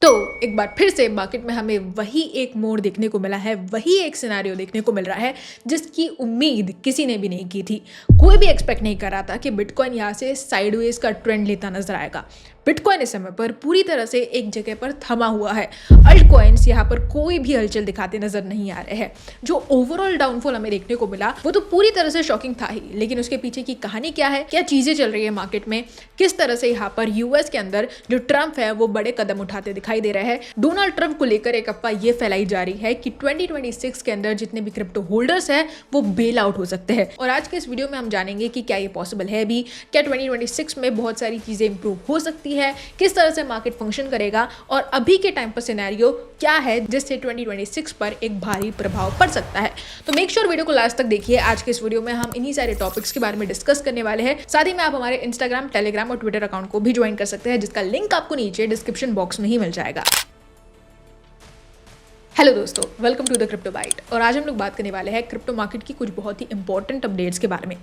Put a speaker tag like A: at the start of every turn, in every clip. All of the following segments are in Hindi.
A: तो एक बार फिर से मार्केट में हमें वही एक मोड़ देखने को मिला है, वही एक सिनेरियो देखने को मिल रहा है जिसकी उम्मीद किसी ने भी नहीं की थी। कोई भी एक्सपेक्ट नहीं कर रहा था कि बिटकॉइन यहाँ से साइडवेज का ट्रेंड लेता नजर आएगा। बिटकॉइन इस समय पर पूरी तरह से एक जगह पर थमा हुआ है। अल्ट कॉइन्स यहाँ पर कोई भी हलचल दिखाते नजर नहीं आ रहे हैं। जो ओवरऑल डाउनफॉल हमें देखने को मिला वो तो पूरी तरह से शॉकिंग था ही, लेकिन उसके पीछे की कहानी क्या है, क्या चीजें चल रही है मार्केट में, किस तरह से यहाँ पर यूएस के अंदर जो ट्रंप है वो बड़े कदम उठाते दिखाई दे रहे हैं। डोनाल्ड ट्रंप को लेकर एक अफवाह ये फैलाई जा रही है कि 2026 के अंदर जितने भी क्रिप्टो होल्डर्स हैं वो बेल आउट हो सकते हैं। और आज के इस वीडियो में हम जानेंगे कि क्या ये पॉसिबल है भी, क्या 2026 में बहुत सारी चीजें इंप्रूव हो सकती है, किस तरह से मार्केट फंक्शन करेगा और अभी के टाइम पर सिनेरियो क्या है जिससे 2026 पर एक भारी प्रभाव पड़ सकता है। तो मेक श्योर वीडियो को लास्ट तक देखिए। आज के इस वीडियो में हम इन्हीं सारे टॉपिक्स के बारे में डिस्कस करने वाले हैं। साथ ही में आप हमारे इंस्टाग्राम, टेलीग्राम और ट्विटर अकाउंट को भी ज्वाइन कर सकते हैं, जिसका लिंक आपको नीचे डिस्क्रिप्शन बॉक्स में ही मिल जाएगा। हेलो दोस्तों, welcome to the crypto byte. और आज हम लोग बात करने वाले हैं क्रिप्टो मार्केट की कुछ बहुत ही इंपॉर्टेंट अपडेट्स के बारे में।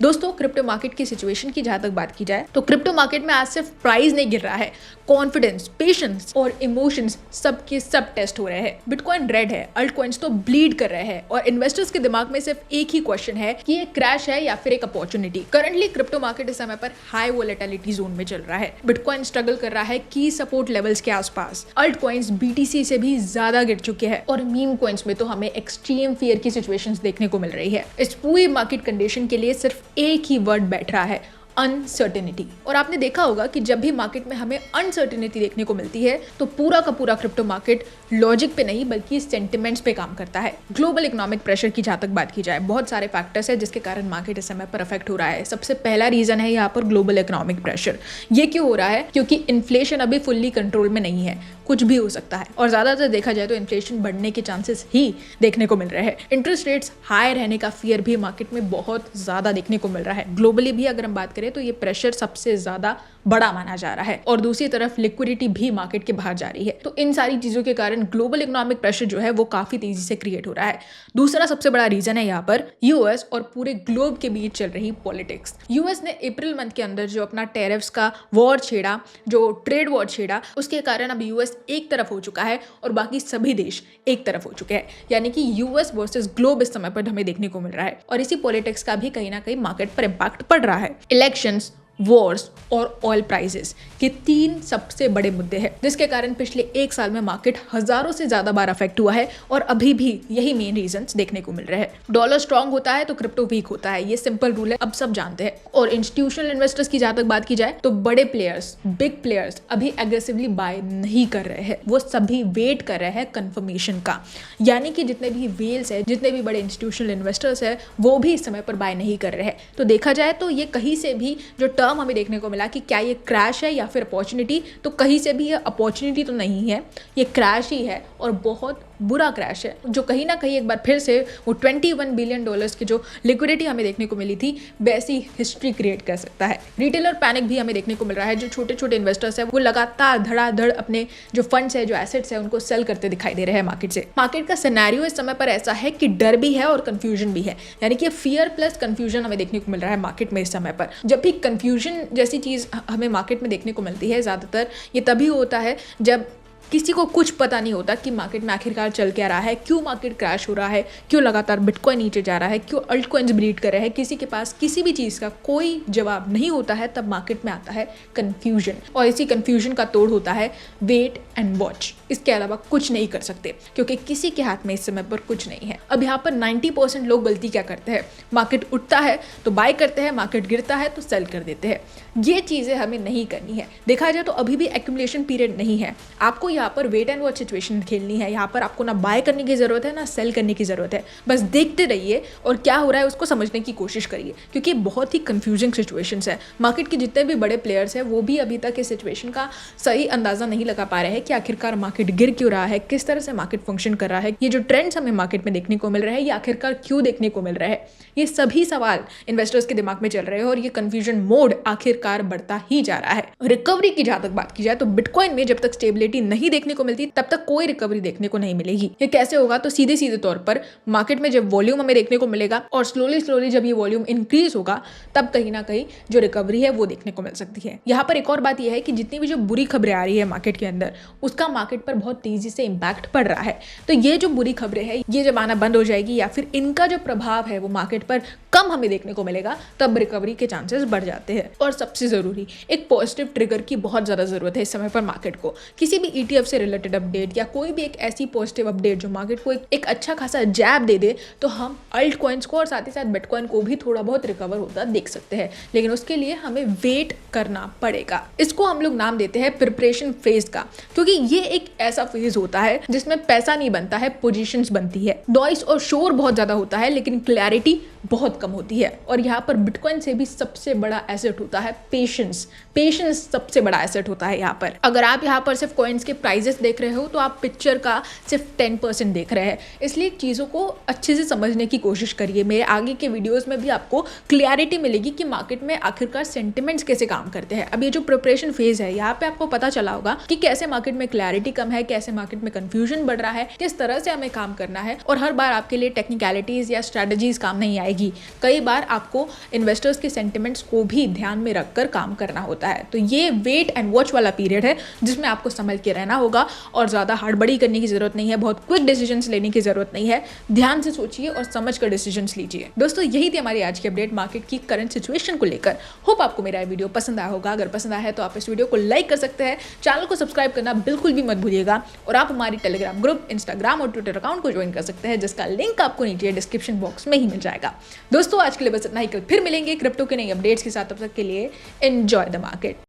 A: दोस्तों, क्रिप्टो मार्केट की सिचुएशन की जहां तक बात की जाए तो क्रिप्टो मार्केट में आज सिर्फ प्राइस नहीं गिर रहा है, कॉन्फिडेंस, पेशेंस और इमोशंस सब के सब टेस्ट हो रहे हैं। बिटकॉइन रेड है, अल्ट कॉइन्स तो ब्लीड कर रहे हैं और इन्वेस्टर्स के दिमाग में सिर्फ एक ही क्वेश्चन है कि ये क्रैश है या फिर एक अपॉर्चुनिटी। करंटली क्रिप्टो मार्केट इस समय पर हाई वोलेटिलिटी जोन में चल रहा है। बिटकॉइन स्ट्रगल कर रहा है की सपोर्ट लेवल्स के आसपास। अल्ट कॉइन्स बीटीसी से भी ज्यादा गिर चुके हैं और मीम कॉइन्स में तो हमें एक्सट्रीम फियर की सिचुएशंस देखने को मिल रही है। इस पूरी मार्केट कंडीशन के लिए सिर्फ एक ही वर्ड बैठ रहा है, अनसर्टेनिटी। और आपने देखा होगा कि जब भी मार्केट में हमें अनसर्टेनिटी देखने को मिलती है तो पूरा का पूरा क्रिप्टो मार्केट लॉजिक पे नहीं बल्कि सेंटिमेंट्स पे काम करता है। ग्लोबल इकोनॉमिक प्रेशर की जहां तक बात की जाए, बहुत सारे फैक्टर्स है जिसके कारण मार्केट इस समय पर अफेक्ट हो रहा है। सबसे पहला रीजन है यहाँ पर ग्लोबल इकोनॉमिक प्रेशर। ये क्यों हो रहा है? क्योंकि इन्फ्लेशन अभी फुल्ली कंट्रोल में नहीं है, कुछ भी हो सकता है और ज्यादातर देखा जाए तो इन्फ्लेशन बढ़ने के चांसेस ही देखने को मिल रहे हैं। इंटरेस्ट रेट्स हाई रहने का फियर भी मार्केट में बहुत ज्यादा देखने को मिल रहा है। ग्लोबली भी अगर हम बात करें तो ये प्रेशर सबसे ज्यादा बड़ा माना जा रहा है और दूसरी तरफ लिक्विडिटी भी मार्केट के बाहर जा रही है। तो इन सारी चीजों के कारण ग्लोबल इकोनॉमिक प्रेशर जो है वो काफी तेजी से क्रिएट हो रहा है। दूसरा सबसे बड़ा रीजन है यहाँ पर यूएस और पूरे ग्लोब के बीच चल रही पॉलिटिक्स। यूएस ने अप्रैल मंथ के अंदर जो अपना टैरिफ्स का वॉर छेड़ा, जो ट्रेड वॉर छेड़ा, उसके कारण अब यूएस एक तरफ हो चुका है और बाकी सभी देश एक तरफ हो चुके हैं। यानी कि यूएस वर्सेस ग्लोब इस समय पर हमें देखने को मिल रहा है और इसी पॉलिटिक्स का भी कहीं ना कहीं मार्केट पर इंपैक्ट पड़ रहा है। इलेक्शंस, वॉर्स और ऑयल प्राइसेस, ये तीन सबसे बड़े मुद्दे हैं जिसके कारण पिछले एक साल में मार्केट हजारों से ज्यादा बार अफेक्ट हुआ है और अभी भी यही मेन रीजंस देखने को मिल रहे हैं। डॉलर स्ट्रांग होता है तो क्रिप्टो वीक होता है, ये सिंपल रूल है, अब सब जानते हैं। और इंस्टीट्यूशनल इन्वेस्टर्स की जहां तक बात की जाए तो बड़े प्लेयर्स, बिग प्लेयर्स अभी एग्रेसिवली बाय नहीं कर रहे हैं, वो सभी वेट कर रहे हैं कंफर्मेशन का। यानी कि जितने भी वेल्स है, जितने भी बड़े इंस्टीट्यूशनल इन्वेस्टर्स है, वो भी इस समय पर बाय नहीं कर रहे हैं। तो देखा जाए तो ये कहीं से भी जो हमें देखने को मिला कि क्या ये क्रैश है या फिर अपॉर्चुनिटी, तो कहीं से भी ये अपॉर्चुनिटी तो नहीं है, ये क्रैश ही है और बहुत बुरा क्रैश है जो कहीं ना कहीं एक बार फिर से वो 21 बिलियन डॉलर्स की जो लिक्विडिटी हमें देखने को मिली थी वैसी हिस्ट्री क्रिएट कर सकता है। रिटेलर पैनिक भी हमें देखने को मिल रहा है। जो छोटे छोटे इन्वेस्टर्स है वो लगातार धड़ाधड़ अपने जो फंड्स है, जो एसेट्स है, उनको सेल करते दिखाई दे रहे हैं मार्केट से। मार्केट का सिनेरियो इस समय पर ऐसा है कि डर भी है और कंफ्यूजन भी है, यानी कि फियर प्लस कंफ्यूजन हमें देखने को मिल रहा है मार्केट में इस समय पर। जब भी कंफ्यूजन जैसी चीज हमें मार्केट में देखने को मिलती है, ज्यादातर ये तभी होता है जब किसी को कुछ पता नहीं होता कि मार्केट में आखिरकार चल क्या रहा है, क्यों मार्केट क्रैश हो रहा है, क्यों लगातार बिटकॉइन नीचे जा रहा है, क्यों अल्ट कॉइन्स ब्लीड कर रहे हैं। किसी के पास किसी भी चीज़ का कोई जवाब नहीं होता है, तब मार्केट में आता है कंफ्यूजन और इसी कंफ्यूजन का तोड़ होता है वेट एंड वॉच। इसके अलावा कुछ नहीं कर सकते क्योंकि किसी के हाथ में इस समय पर कुछ नहीं है। अब यहाँ पर 90% लोग गलती क्या करते हैं, मार्केट उठता है तो बाय करते हैं, मार्केट गिरता है तो सेल कर देते हैं। ये चीज़ें हमें नहीं करनी है। देखा जाए तो अभी भी एक्यूमुलेशन पीरियड नहीं है, आपको यहाँ पर वेट एंड वॉच सिचुएशन खेलनी है। यहाँ पर आपको ना बाय करने की जरूरत है ना सेल करने की जरूरत है, बस देखते रहिए और क्या हो रहा है उसको समझने की कोशिश करिए क्योंकि बहुत ही कंफ्यूजिंग सिचुएशंस है। मार्केट के जितने भी बड़े प्लेयर्स हैं वो भी अभी तक इस सिचुएशन का सही अंदाजा नहीं लगा पा रहे हैं कि आखिरकार मार्केट गिर क्यों रहा है, किस तरह से मार्केट फंक्शन कर रहा है, ये जो ट्रेंड्स हमें मार्केट में देखने को मिल रहे हैं ये आखिरकार क्यों देखने को मिल रहा है। ये सभी सवाल इन्वेस्टर्स के दिमाग में चल रहे हैं और ये कंफ्यूजन मोड आखिरकार बढ़ता ही जा रहा है। रिकवरी की जहां तक बात की जाए तो बिटकॉइन में जब तक स्टेबिलिटी नहीं नहीं देखने को मिलती तब तक कोई रिकवरी देखने को नहीं मिलेगी। ये कैसे होगा? तो सीधे सीधे तौर पर मार्केट में जब वॉल्यूम हमें देखने को मिलेगा और स्लोली जब ये वॉल्यूम इंक्रीज होगा तब कहीं ना कहीं जो रिकवरी है वो देखने को मिल सकती है। यहाँ पर एक और बात यह है कि जितनी भी जो बुरी खबरें आ रही है मार्केट के अंदर, उसका मार्केट पर बहुत तेजी से इंपैक्ट पड़ रहा है। तो ये जो बुरी खबरें हैं ये जब आना बंद हो जाएगी या फिर इनका जो प्रभाव है वो मार्केट पर कम हमें देखने को मिलेगा, तब रिकवरी के चांसेस बढ़ जाते हैं। और सबसे जरूरी, एक पॉजिटिव ट्रिगर की बहुत ज्यादा जरूरत है इस समय पर मार्केट को। किसी भी ETF से रिलेटेड अपडेट या कोई भी एक ऐसी पॉजिटिव अपडेट जो मार्केट को एक अच्छा खासा जैब दे दे, तो हम अल्ट कॉइन्स को और साथ ही साथ बिटकॉइन को भी थोड़ा बहुत रिकवर होता देख सकते हैं। लेकिन उसके लिए हमें वेट करना पड़ेगा। इसको हम लोग नाम देते हैं प्रिपरेशन फेज का, क्योंकि ये एक ऐसा फेज होता है जिसमें पैसा नहीं बनता है, पोजीशंस बनती है। नॉइस और शोर बहुत ज्यादा होता है लेकिन क्लैरिटी बहुत कम होती है। और यहाँ पर बिटकॉइन से भी सबसे बड़ा एसेट होता है पेशेंस। पेशेंस सबसे बड़ा एसेट होता है यहाँ पर। अगर आप यहाँ पर सिर्फ कॉइन्स के प्राइजेस देख रहे हो तो आप पिक्चर का सिर्फ 10% देख रहे हैं। इसलिए चीज़ों को अच्छे से समझने की कोशिश करिए। मेरे आगे के वीडियोस में भी आपको क्लैरिटी मिलेगी कि मार्केट में आखिरकार सेंटिमेंट्स कैसे काम करते हैं। अब ये जो प्रिपरेशन फेज है, यहाँ पे आपको पता चला होगा कि कैसे मार्केट में क्लैरिटी कम है, कैसे मार्केट में कंफ्यूजन बढ़ रहा है, किस तरह से हमें काम करना है। और हर बार आपके लिए टेक्निकलिटीज या स्ट्रेटजीज काम नहीं आएगी। कई बार आपको इन्वेस्टर्स के सेंटिमेंट्स को भी ध्यान में रखकर काम करना होता है। तो ये वेट एंड वॉच वाला पीरियड है जिसमें आपको संभल के रहना होगा और ज्यादा हड़बड़ी करने की जरूरत नहीं है, बहुत क्विक डिसीजंस लेने की जरूरत नहीं है। ध्यान से सोचिए और समझ कर डिसीजंस लीजिए। दोस्तों, यही थी हमारी आज की अपडेट मार्केट की करंट सिचुएशन को लेकर। होप आपको मेरा वीडियो पसंद आया होगा। अगर पसंद आया है तो आप इस वीडियो को लाइक कर सकते हैं, चैनल को सब्सक्राइब करना बिल्कुल भी मत भूलिएगा। और आप हमारी टेलीग्राम ग्रुप, इंस्टाग्राम और ट्विटर अकाउंट को ज्वाइन कर सकते हैं, जिसका लिंक आपको नीचे डिस्क्रिप्शन बॉक्स में ही मिल जाएगा। दोस्तों, आज के लिए बस इतना ही। कल फिर मिलेंगे क्रिप्टो के नई अपडेट्स के साथ। तब तक के लिए एंजॉय द मार्केट।